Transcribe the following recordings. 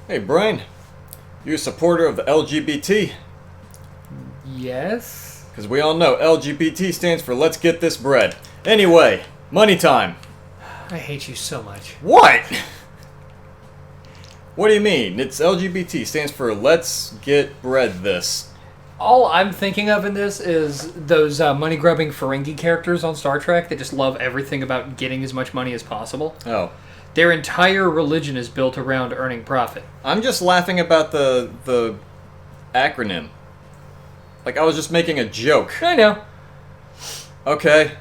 Hey, Brian, you a supporter of the LGBT? Yes? Because we all know LGBT stands for Let's Get This Bread. Anyway, money time. I hate you so much. What? What do you mean? It's LGBT stands for Let's Get Bread This. All I'm thinking of in this is those money-grubbing Ferengi characters on Star Trek that just love everything about getting as much money as possible. Oh. Their entire religion is built around earning profit. I'm just laughing about the acronym. Like, I was just making a joke. I know. Okay.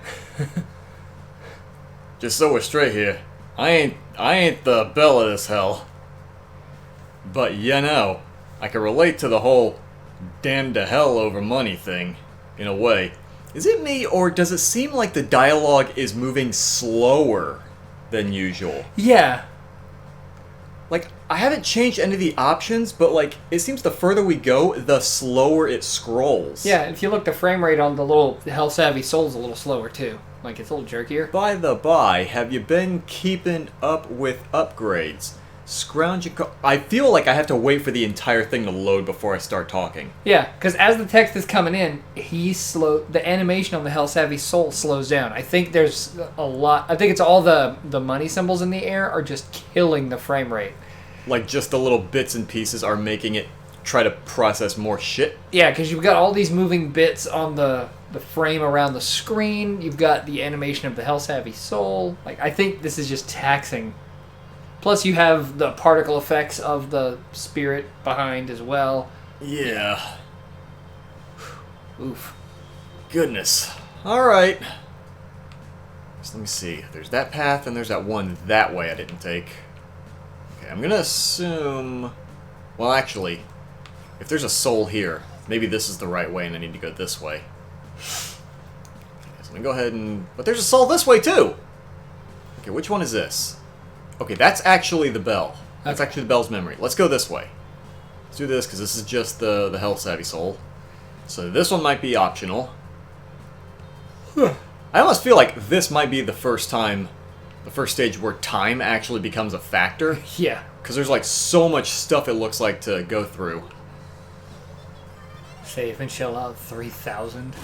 Just so we're straight here. I ain't the belle of this hell. But you know, I can relate to the whole damn to hell over money thing, in a way. Is it me, or does it seem like the dialogue is moving slower than usual? Yeah. Like, I haven't changed any of the options, but like, it seems the further we go, the slower it scrolls. Yeah, if you look, the frame rate on the little Health Savvy Soul's a little slower too. Like, it's a little jerkier. By the by, have you been keeping up with upgrades? Scrounging... I feel like I have to wait for the entire thing to load before I start talking. Yeah, because as the text is coming in, the animation on the Health Savvy Soul slows down. I think there's a lot... I think it's all the money symbols in the air are just killing the frame rate. Like, just the little bits and pieces are making it try to process more shit? Yeah, because you've got all these moving bits on the frame around the screen. You've got the animation of the Health Savvy Soul. Like, I think this is just taxing. Plus, you have the particle effects of the spirit behind as well. Yeah. Oof. Goodness. Alright. So let me see. There's that path, and there's that one that way I didn't take. Okay, I'm gonna assume... Well, actually, if there's a soul here, maybe this is the right way and I need to go this way. Okay, so let me go ahead and... But there's a soul this way, too! Okay, which one is this? Okay, that's actually the bell. That's actually the bell's memory. Let's go this way. Let's do this, because this is just the Health Savvy Soul. So this one might be optional. I almost feel like this might be the first time, the first stage where time actually becomes a factor. Yeah. Because there's like so much stuff it looks like to go through. Save and shell out 3,000.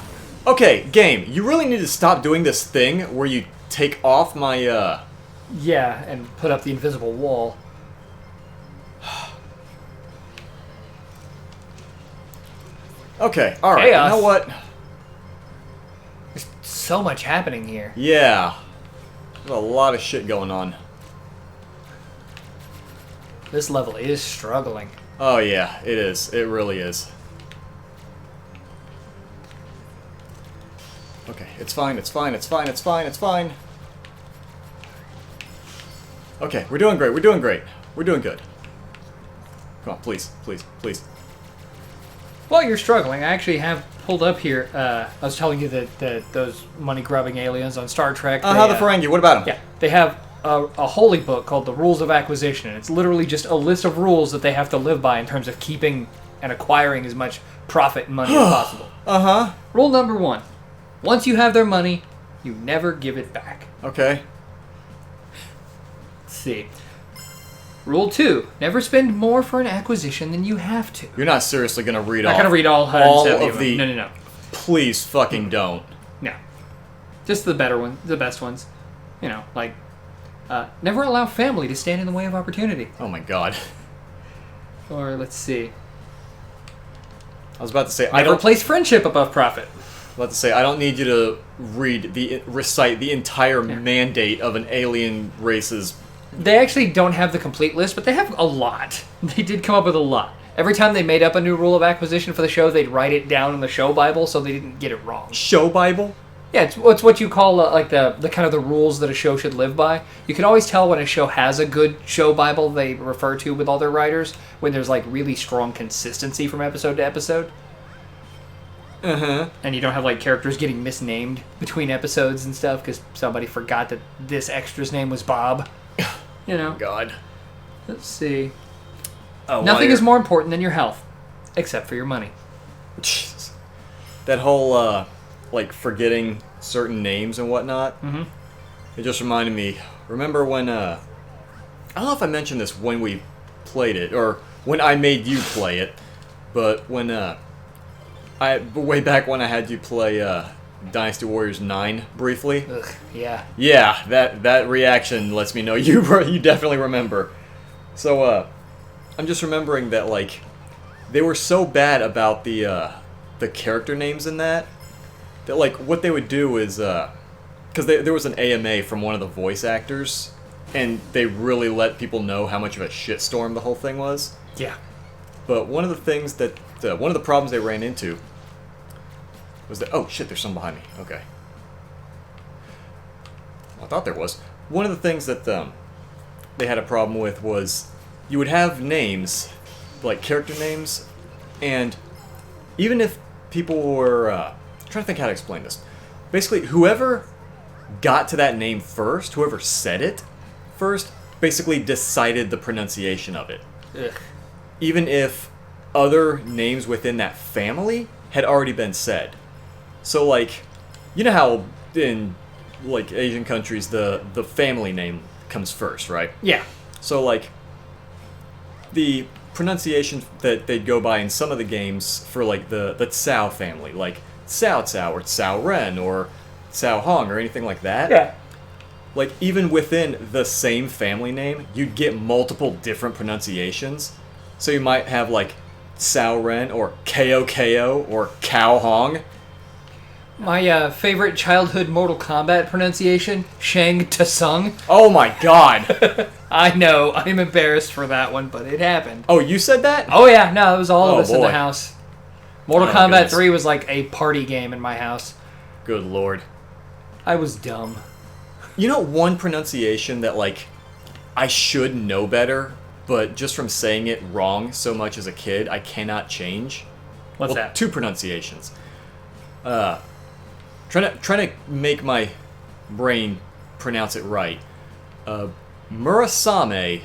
Okay, game, you really need to stop doing this thing where you take off my, Yeah, and put up the invisible wall. Okay, alright, Chaos. you know what? There's so much happening here. Yeah. There's a lot of shit going on. This level is struggling. Oh yeah, it is. It really is. Okay, it's fine, it's fine, it's fine, it's fine, it's fine. Okay, we're doing great, we're doing great. We're doing good. Come on, please, please, please. While you're struggling, I actually have pulled up here, I was telling you that those money-grubbing aliens on Star Trek... The Ferengi, what about them? Yeah, they have a holy book called the Rules of Acquisition, and it's literally just a list of rules that they have to live by in terms of keeping and acquiring as much profit and money as possible. Uh-huh. Rule number 1. Once you have their money, you never give it back. Okay. Let's see. Rule 2. Never spend more for an acquisition than you have to. You're not seriously gonna read I'm not off going to read all 170 of the... them. No. Please fucking don't. No. Just the better ones, the best ones. You know, like, never allow family to stand in the way of opportunity. Oh my god. Or, let's see. I was about to say, Never place friendship above profit. I don't need you to recite the entire mandate of an alien race's... They actually don't have the complete list, but they have a lot. They did come up with a lot. Every time they made up a new rule of acquisition for the show, they'd write it down in the show Bible so they didn't get it wrong. Show Bible? Yeah, it's what you call like the kind of the rules that a show should live by. You can always tell when a show has a good show Bible they refer to with all their writers, when there's like really strong consistency from episode to episode. Uh-huh. And you don't have like characters getting misnamed between episodes and stuff because somebody forgot that this extra's name was Bob. You know? God. Let's see. Oh, Nothing is more important than your health, except for your money. Jesus. That whole, like, forgetting certain names and whatnot. Mm-hmm. It just reminded me, remember when, I don't know if I mentioned this when we played it, or when I made you play it, but when way back when I had you play Dynasty Warriors 9 briefly. Ugh, yeah. Yeah, that reaction lets me know you definitely remember. So I'm just remembering that like they were so bad about the character names in that like what they would do is because there was an AMA from one of the voice actors, and they really let people know how much of a shitstorm the whole thing was. Yeah. But one of the things that one of the problems they ran into was that oh shit, there's someone behind me. Okay. I thought there was. One of the things that they had a problem with was you would have names, like character names, and even if people were I'm trying to think how to explain this. Basically, whoever got to that name first, whoever said it first, basically decided the pronunciation of it. Ugh. Even if other names within that family had already been said. So, like, you know how in like Asian countries the family name comes first, right? Yeah. So, like, the pronunciation that they'd go by in some of the games for like the Cao family, like Cao Cao or Cao Ren or Cao Hong or anything like that. Yeah. Like, even within the same family name, you'd get multiple different pronunciations. So you might have, like, Cao Ren or Ko Ko or Cao Hong. My favorite childhood Mortal Kombat pronunciation, Shang Tsung. Oh my god! I know, I'm embarrassed for that one, but it happened. Oh, you said that? Oh yeah, no, it was all Oh, of us in boy. the house. Mortal Oh, Kombat goodness. 3 was like a party game in my house. Good lord. I was dumb. You know one pronunciation that, like, I should know better, but just from saying it wrong so much as a kid, I cannot change? What's Well, that? two pronunciations. Trying to make my brain pronounce it right. Murasame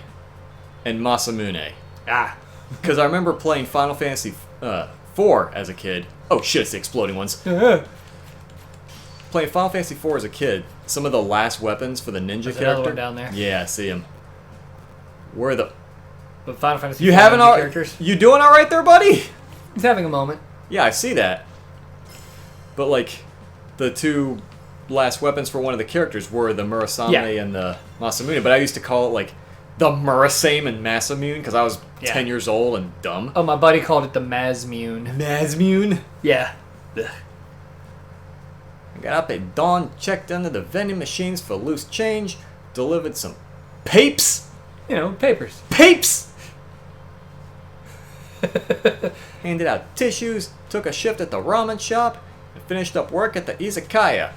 and Masamune. Ah. Because I remember playing Final Fantasy IV as a kid. Oh shit, it's the exploding ones. Playing Final Fantasy IV as a kid, some of the last weapons for the ninja There's character. another one down there. Yeah, I see him. Where the... But Final Fantasy You 4 having ninja all... characters. You doing alright there, buddy? He's having a moment. Yeah, I see that. But, like, the two last weapons for one of the characters were the Murasame Yeah. and the Masamune. But I used to call it, like, the Murasame and Masamune because I was Yeah. 10 years old and dumb. Oh, my buddy called it the Mazmune. Mazmune? Yeah. I got up at dawn, checked under the vending machines for loose change, delivered some papes. You know, papers. Papes! Handed out tissues, took a shift at the ramen shop, and finished up work at the izakaya.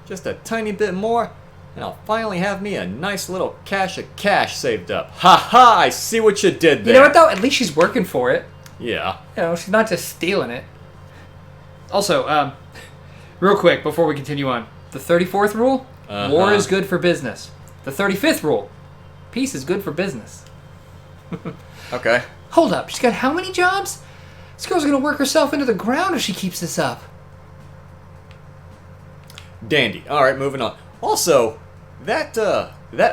Just a tiny bit more, and I'll finally have me a nice little cache of cash saved up. Ha ha! I see what you did there. You know what, though? At least she's working for it. Yeah. You know, she's not just stealing it. Also, real quick, before we continue on. The 34th rule? Uh-huh. War is good for business. The 35th rule? Peace is good for business. Okay. Hold up, she's got how many jobs? This girl's gonna work herself into the ground if she keeps this up. Dandy. Alright, moving on. Also, that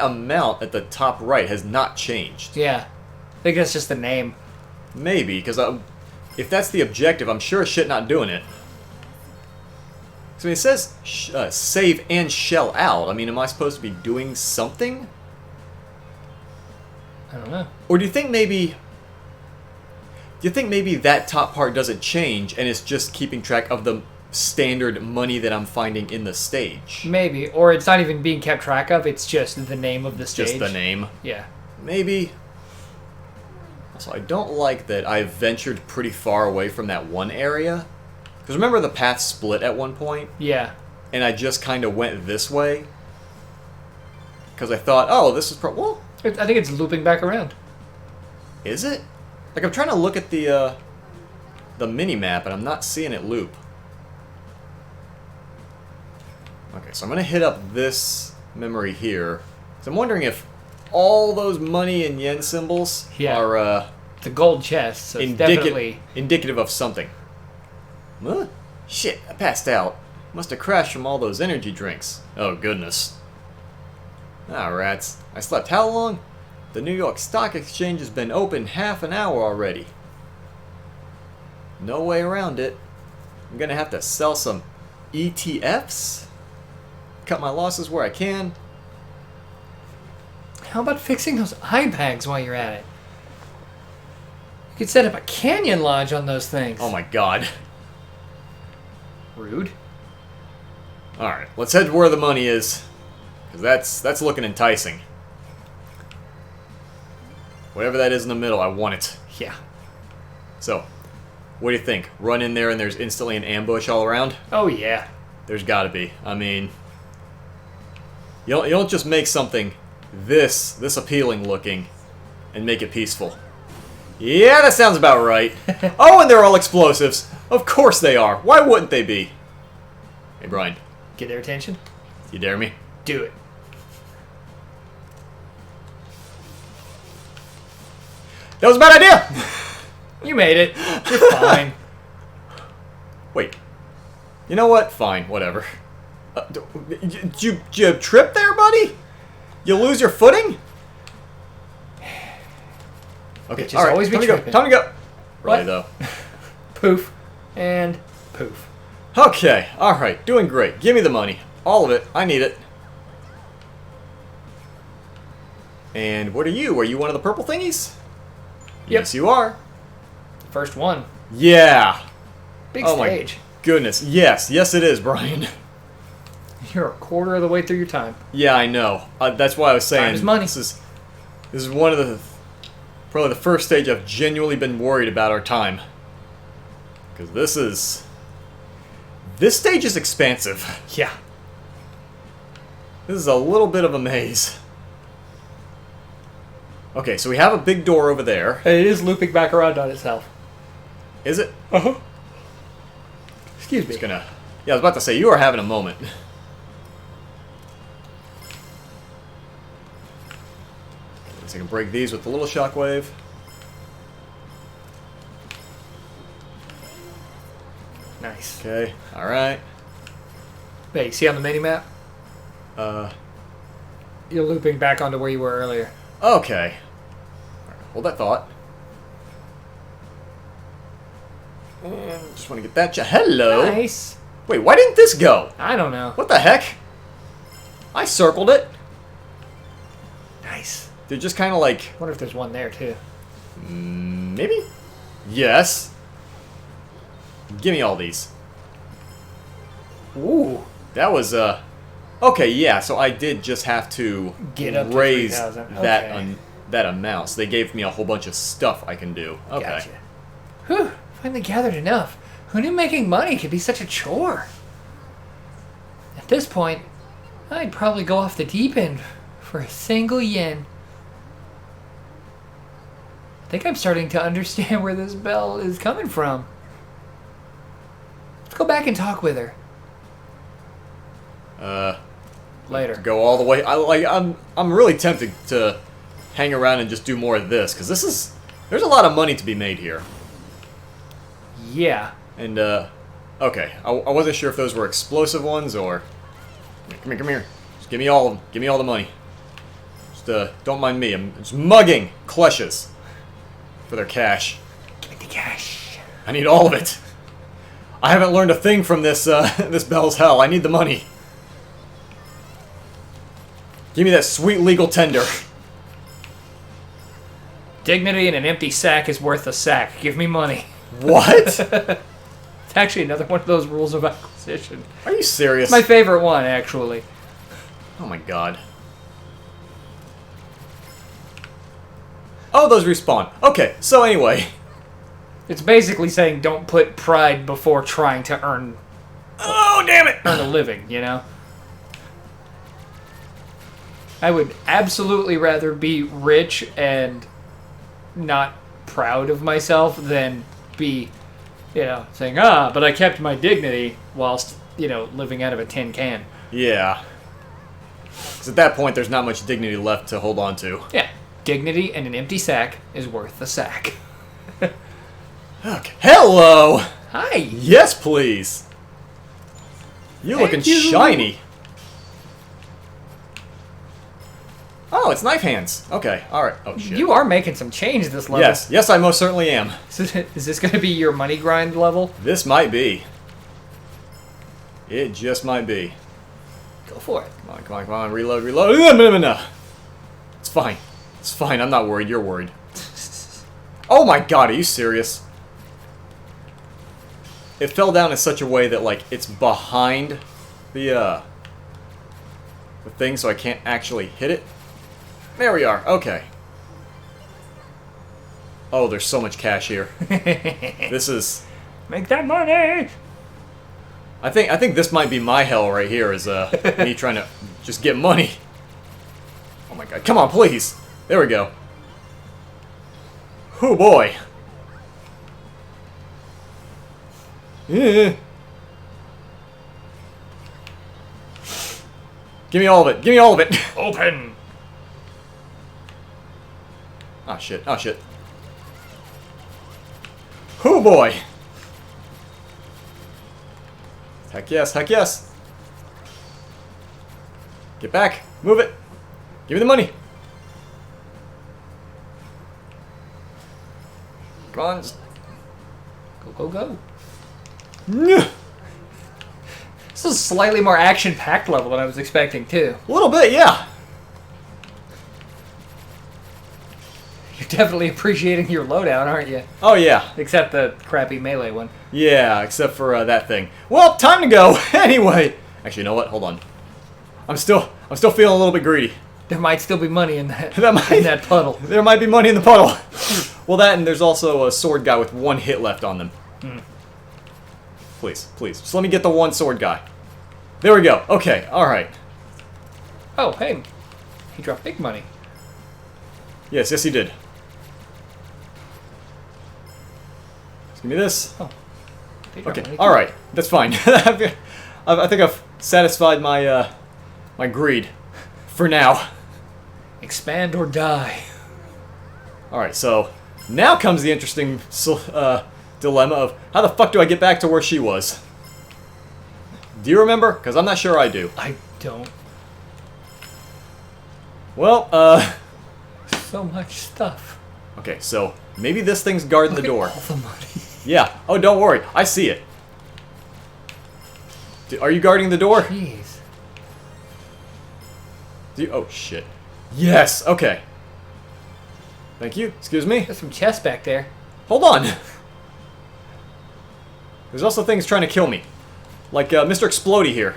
amount at the top right has not changed. Yeah. I think that's just the name. Maybe, because if that's the objective, I'm sure as shit not doing it. So it says save and shell out. I mean, am I supposed to be doing something? I don't know. Or do you think maybe that top part doesn't change and it's just keeping track of the standard money that I'm finding in the stage? Maybe. Or it's not even being kept track of, it's just the name of the stage. Just the name. Yeah. Maybe. Also, I don't like that I've ventured pretty far away from that one area. Because remember the path split at one point? Yeah. And I just kind of went this way? Because I thought, oh, this is well, I think it's looping back around. is it? Like, I'm trying to look at the mini-map, and I'm not seeing it loop. Okay, so I'm going to hit up this memory here. So I'm wondering if all those money and yen symbols Yeah. are It's a gold chest, so it's definitely... indicative of something. Huh? Shit, I passed out. Must have crashed from all those energy drinks. Oh, goodness. Ah, rats. I slept how long? The New York Stock Exchange has been open half an hour already. No way around it. I'm gonna have to sell some ETFs. Cut my losses where I can. How about fixing those eye bags while you're at it? You could set up a canyon lodge on those things. Oh my god. Rude. Alright, let's head to where the money is. Because that's looking enticing. Whatever that is in the middle, I want it. Yeah. So, what do you think? Run in there and there's instantly an ambush all around? Oh, yeah. There's gotta be. I mean, you don't just make something this appealing looking and make it peaceful. Yeah, that sounds about right. Oh, and they're all explosives. Of course they are. Why wouldn't they be? Hey, Brian. Get their attention? You dare me? Do it. That was a bad idea! You made it. You're fine. Wait. You know what? Fine, whatever. Did you trip there, buddy? You lose your footing? Okay, Bitches all right. always be Time to go. tripping. Time to go. Really, What? though. Poof. And poof. Okay, alright. Doing great. Give me the money. All of it. I need it. And what are you? Are you one of the purple thingies? Yep. Yes, you are. First one. Yeah. Big Oh stage. my goodness. Yes. Yes, it is, Brian. You're a quarter of the way through your time. Yeah, I know. That's why I was saying. Time is money. This is one of the... Probably the first stage I've genuinely been worried about our time. Because this is... This stage is expansive. Yeah. This is a little bit of a maze. Okay, so we have a big door over there. And it is looping back around on itself. Is it? Uh-huh. Excuse me. Just gonna... Yeah, I was about to say, you are having a moment. So I can break these with the little shockwave. Nice. Okay, alright. Hey, you see on the mini-map? You're looping back onto where you were earlier. Okay. Alright, hold that thought. And just want to get that Hello! Nice. Wait, why didn't this go? I don't know. What the heck? I circled it. Nice. They're just kind of like... Wonder if there's one there, too. Maybe? Yes. Give me all these. Ooh. That was, Okay, yeah, so I did just have to Get up to raise 3,000. that, Okay. that amount. So they gave me a whole bunch of stuff I can do. Okay. Gotcha. Whew. Finally gathered enough. Who knew making money could be such a chore? At this point, I'd probably go off the deep end for a single yen. I think I'm starting to understand where this bell is coming from. Let's go back and talk with her. Later. Go all the way. I'm really tempted to hang around and just do more of this, because there's a lot of money to be made here. Yeah. And, okay. I wasn't sure if those were explosive ones or... Come here. Just give me all of them. Give me all the money. Just, don't mind me. I'm just mugging Kleshes for their cash. Give me the cash. I need all of it. I haven't learned a thing from this, this Bell's Hell. I need the money. Give me that sweet legal tender. Dignity in an empty sack is worth a sack. Give me money. What? It's actually another one of those rules of acquisition. Are you serious? My favorite one, actually. Oh my god. Oh, those respawn. Okay, so anyway. It's basically saying don't put pride before trying to earn Oh, damn it! a living, you know? I would absolutely rather be rich and not proud of myself than be, saying, but I kept my dignity whilst, living out of a tin can. Yeah. Because at that point, there's not much dignity left to hold on to. Yeah. Dignity and an empty sack is worth a sack. Okay. Hello! Hi! Yes, please! You looking you. shiny. Oh, it's knife hands. Okay, alright. Oh, shit. You are making some change this level. Yes, yes, I most certainly am. Is this going to be your money grind level? This might be. It just might be. Go for it. Come on, come on, come on. Reload, reload. No. It's fine. It's fine. I'm not worried. You're worried. Oh my god, are you serious? It fell down in such a way that, like, it's behind the thing, so I can't actually hit it. There we are. Okay. Oh, there's so much cash here. This is... Make that money! I think this might be my hell right here, is me trying to just get money. Oh my god, come on, please! There we go. Oh boy! Yeah. Give me all of it, give me all of it! Open! Oh shit, oh shit. Oh boy! Heck yes, heck yes. Get back. Move it. Give me the money. Come on. Just... Go, go, go. Yeah. This is a slightly more action-packed level than I was expecting, too. A little bit, yeah. You're definitely appreciating your loadout, aren't you? Oh, yeah. Except the crappy melee one. Yeah, except for that thing. Well, time to go. Anyway. Actually, you know what? Hold on. I'm still feeling a little bit greedy. There might still be money in that, That in that puddle. There might be money in the puddle. Well, that and there's also a sword guy with one hit left on them. Please, please. Just let me get the one sword guy. There we go. Okay, alright. Oh, hey. He dropped big money. Yes, yes he did. Just give me this. Oh. They dropped Okay, money, alright. That's fine. I think I've satisfied my, my greed. For now. Expand or die. Alright, so now comes the interesting dilemma of how the fuck do I get back to where she was? Do you remember? Because I'm not sure I do. I don't. Well, So much stuff. okay, so maybe this thing's guarding the Look door. at all the money. Yeah. Oh, don't worry. I see it. Are you guarding the door? Jeez. Oh, shit. Yes, okay. Thank you. Excuse me. There's some chests back there. Hold on. There's also things trying to kill me. Like Mr. Explodey here.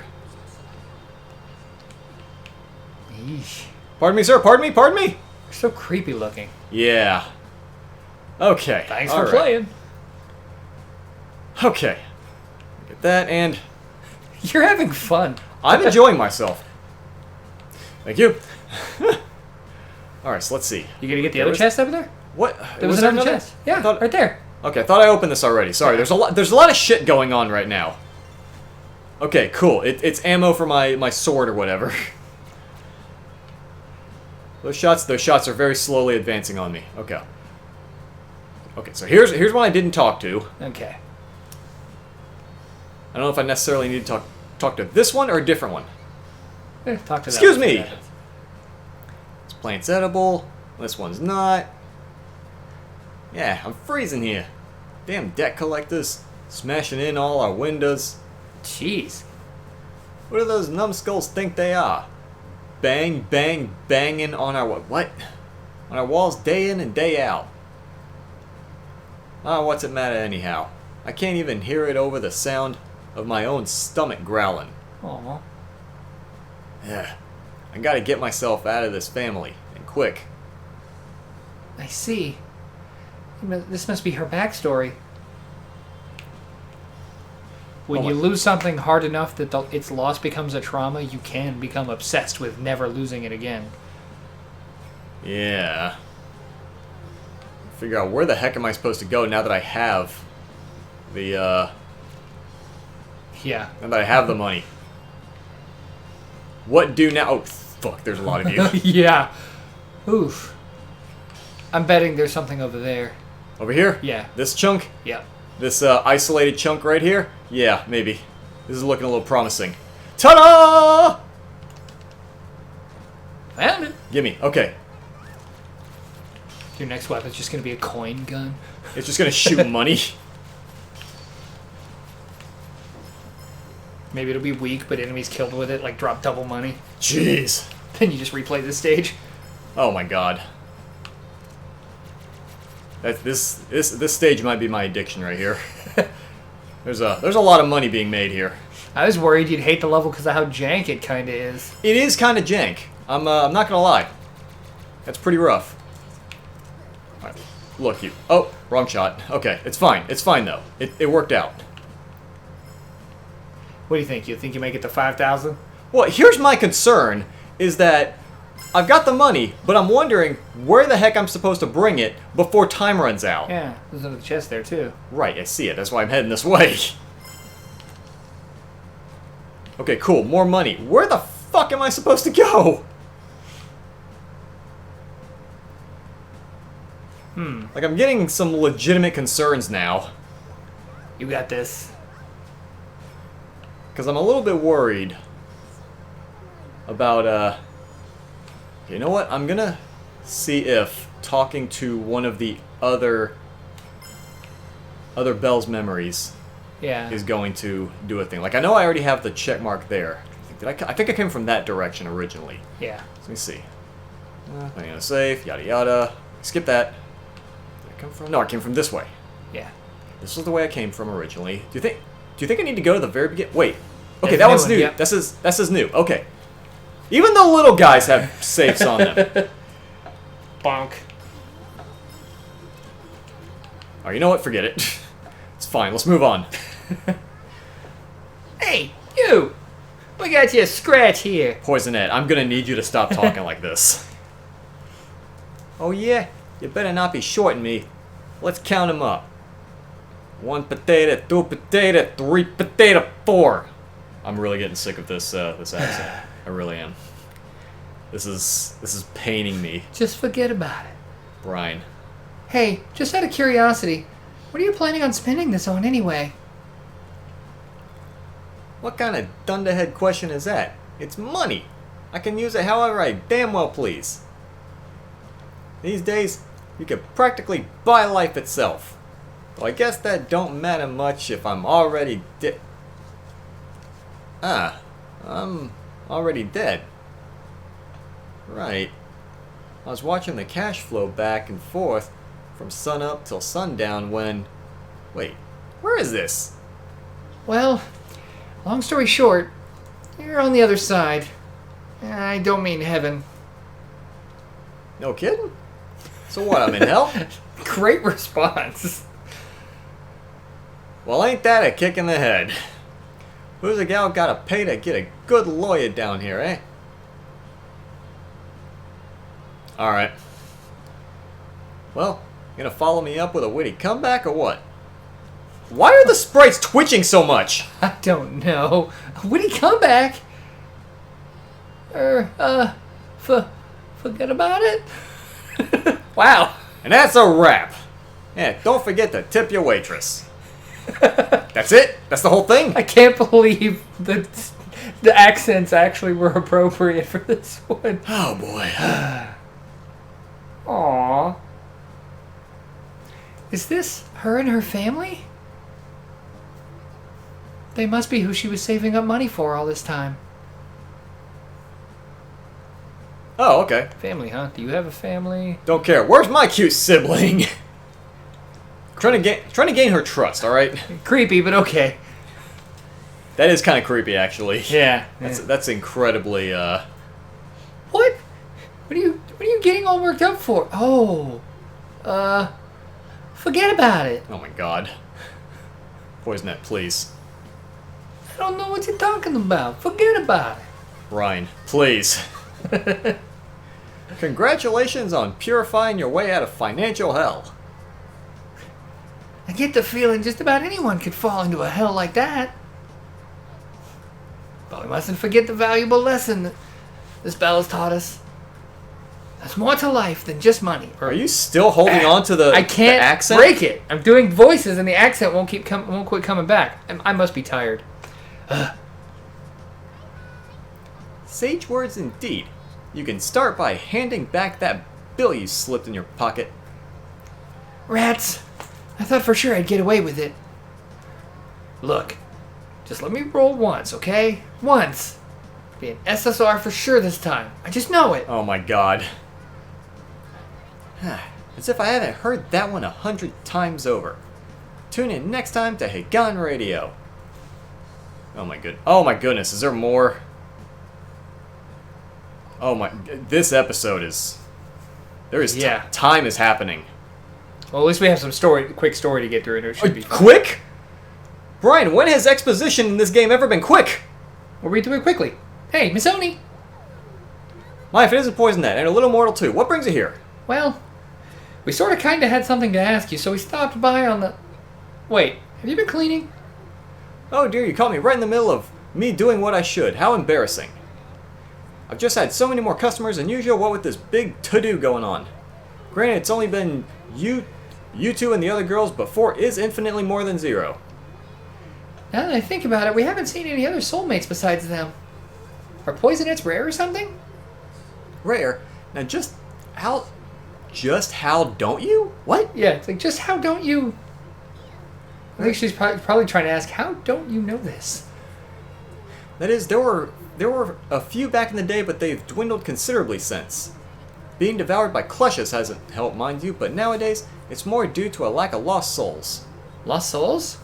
Yeesh. Pardon me, sir. Pardon me. Pardon me. You're so creepy looking. Yeah. Okay. Thanks all for right. playing. Okay. Get that, and You're having fun. I'm enjoying myself. Thank you. Alright, so let's see. You gonna get the other chest over there? What? There was another chest. Yeah, right there. Okay, I thought I opened this already. Sorry, there's a lot of shit going on right now. Okay, cool. It's ammo for my sword or whatever. Those shots are very slowly advancing on me. Okay. Okay, so here's one I didn't talk to. Okay. I don't know if I necessarily need to talk to this one or a different one. Talk to that Excuse one. me! This plant's edible. This one's not. Yeah, I'm freezing here. Damn debt collectors. Smashing in all our windows. Jeez. What do those numbskulls think they are? Bang, bang, banging on our... What? On our walls day in and day out. Ah, what's it matter anyhow? I can't even hear it over the sound of my own stomach growling. Aw. Yeah, I gotta get myself out of this family, and quick. I see. This must be her backstory. When you lose something hard enough that its loss becomes a trauma, you can become obsessed with never losing it again. Yeah. Figure out where the heck am I supposed to go now that I have the, Yeah. now that I have the money. What do now? Oh, fuck, there's a lot of you. Yeah. Oof. I'm betting there's something over there. Over here? Yeah. This chunk? Yeah. This isolated chunk right here? Yeah, maybe. This is looking a little promising. Ta-da! Found it. Gimme. Okay. Your next weapon's just gonna be a coin gun. It's just gonna shoot money. Maybe it'll be weak, but enemies killed with it, like, drop double money. Jeez. Then you just replay this stage. Oh my god. This stage might be my addiction right here. There's a lot of money being made here. I was worried you'd hate the level because of how jank it kind of is. It is kind of jank. I'm not gonna lie. That's pretty rough. All right, look you. Oh, wrong shot. Okay, it's fine. It's fine though. It worked out. What do you think? You think you make it to 5,000? Well, here's my concern: is that I've got the money, but I'm wondering where the heck I'm supposed to bring it before time runs out. Yeah, there's another chest there too. Right, I see it. That's why I'm heading this way. Okay, cool. More money. Where the fuck am I supposed to go? Like, I'm getting some legitimate concerns now. You got this. Because I'm a little bit worried about, you know what? I'm gonna see if talking to one of the other Bell's memories Yeah. is going to do a thing. Like, I know I already have the check mark there. I think I came from that direction originally. Yeah. Let me see. Playing on a safe, yada yada. Skip that. Did I come from? No, I came from this way. Yeah. This was the way I came from originally. Do you think I need to go to the very beginning? Wait. Okay, That's that new one's one, new. yep. This is new. Okay. Even the little guys have safes on them. Bonk. Oh, you know what? Forget it. It's fine. Let's move on. Hey, you! We got you a scratch here. Poisonette, I'm gonna need you to stop talking like this. Oh yeah? You better not be shorting me. Let's count them up. 1 potato, 2 potato, 3 potato, 4. I'm really getting sick of this this accent. I really am. This is paining me, Just forget about it. Brian. Hey, just out of curiosity, what are you planning on spending this on anyway? What kind of dunderhead question is that? It's money. I can use it however I damn well please. These days, you can practically buy life itself. Though I guess that don't matter much if I'm already dead. I'm already dead. Right. I was watching the cash flow back and forth from sun up till sundown when... Wait, where is this? Well, long story short, you're on the other side. I don't mean heaven. No kidding? So what, I'm in hell? Great response. Well, ain't that a kick in the head? Who's a gal gotta pay to get a good lawyer down here, eh? Alright. Well, you gonna follow me up with a witty comeback or what? Why are the sprites twitching so much? I don't know. Witty comeback? Forget about it? Wow. And that's a wrap. Yeah, don't forget to tip your waitress. That's it? That's the whole thing? I can't believe that the accents actually were appropriate for this one. Oh boy. Aww. Is this her and her family? They must be who she was saving up money for all this time. Oh, okay. Family, huh? Do you have a family? Don't care. Where's my cute sibling? trying to gain her trust, alright? Creepy, but okay. That is kind of creepy, actually. Yeah. That's incredibly, What? What are you getting all worked up for? Oh. Forget about it. Oh my god. Poisonette, please. I don't know what you're talking about. Forget about it. Ryan, please. Congratulations on purifying your way out of financial hell. I get the feeling just about anyone could fall into a hell like that. But we mustn't forget the valuable lesson that this battle has taught us. There's more to life than just money. Are you still holding on to the I can't the accent? break it. I'm doing voices and the accent won't quit coming back. I must be tired. Sage words indeed. You can start by handing back that bill you slipped in your pocket. Rats! I thought for sure I'd get away with it. Look, just let me roll once, okay? Once. Be an SSR for sure this time. I just know it. Oh my god. As if I haven't heard that one 100 times over. Tune in next time to Hagan Radio. Oh my goodness, is there more? This episode is... time is happening. Well, at least we have some quick story to get through, and it should be fun. Quick? Brian, when has exposition in this game ever been quick? We'll read through it quickly. Hey, Miss Oni. My, if it isn't Poisonette, and a little mortal too, what brings you here? Well, we sort of kind of had something to ask you, so we stopped by on the... Wait, have you been cleaning? Oh dear, you caught me right in the middle of me doing what I should. How embarrassing. I've just had so many more customers than usual, what with this big to-do going on. Granted, it's only been you two and the other girls, but 4 is infinitely more than 0. Now that I think about it, we haven't seen any other soulmates besides them. Are Poisonettes rare or something? Rare? Now just how don't you? What? Yeah, it's like, just how don't you... I think she's probably trying to ask, how don't you know this? That is, there were a few back in the day, but they've dwindled considerably since. Being devoured by clushes hasn't helped, mind you, but nowadays, it's more due to a lack of lost souls. Lost souls?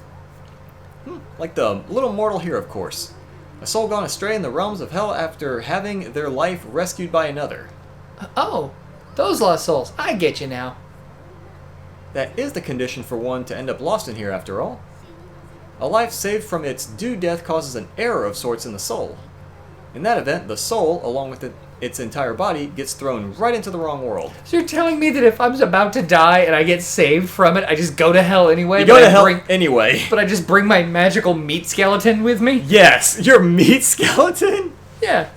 Like the little mortal here, of course. A soul gone astray in the realms of hell after having their life rescued by another. Oh, those lost souls. I get you now. That is the condition for one to end up lost in here, after all. A life saved from its due death causes an error of sorts in the soul. In that event, the soul, along with its entire body, gets thrown right into the wrong world. So you're telling me that if I'm about to die and I get saved from it, I just go to hell anyway? You go to hell anyway. But I just bring my magical meat skeleton with me? Yes, your meat skeleton? Yeah.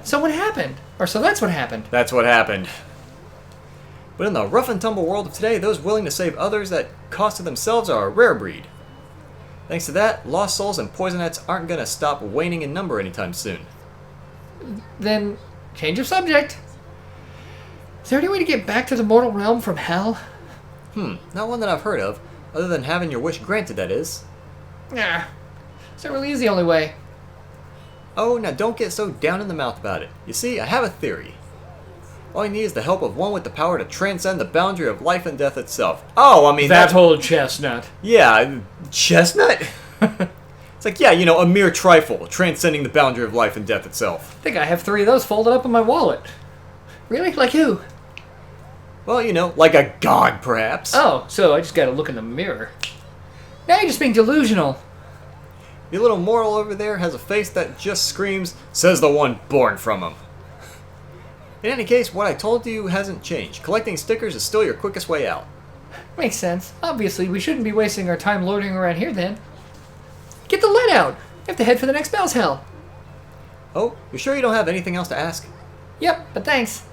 So what happened? Or so that's what happened. That's what happened. But in the rough and tumble world of today, those willing to save others at cost to themselves are a rare breed. Thanks to that, lost souls and poisonettes aren't going to stop waning in number anytime soon. Then, change of subject. Is there any way to get back to the mortal realm from hell? Not one that I've heard of, other than having your wish granted, that is. Nah. So it really is the only way. Oh, now don't get so down in the mouth about it. You see, I have a theory. All you need is the help of one with the power to transcend the boundary of life and death itself. Oh, I mean... That whole chestnut. Yeah, chestnut? It's like, yeah, a mere trifle, transcending the boundary of life and death itself. I think I have 3 of those folded up in my wallet. Really? Like who? Well, like a god, perhaps. Oh, so I just gotta look in the mirror. Now you're just being delusional. Your little mortal over there has a face that just screams, says the one born from him. In any case, what I told you hasn't changed. Collecting stickers is still your quickest way out. Makes sense. Obviously, we shouldn't be wasting our time loitering around here then. Get the lead out! You have to head for the next Bell's Hell. Oh, you sure you don't have anything else to ask? Yep, but thanks.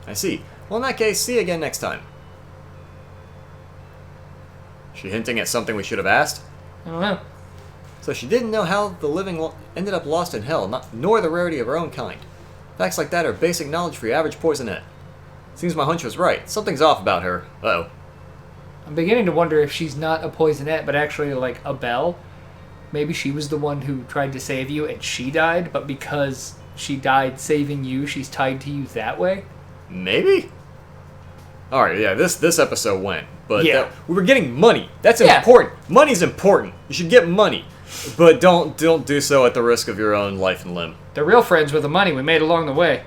I see. Well, in that case, see you again next time. She hinting at something we should have asked? I don't know. So she didn't know how the living ended up lost in hell, nor the rarity of her own kind. Facts like that are basic knowledge for your average poisonette. Seems my hunch was right. Something's off about her. Uh-oh. I'm beginning to wonder if she's not a poisonette, but actually like a Belle. Maybe she was the one who tried to save you and she died, but because she died saving you, she's tied to you that way? Maybe? Alright, yeah, this episode went. But yeah. We were getting money. That's important. Money's important. You should get money. But don't do so at the risk of your own life and limb. The real friends were the money we made along the way.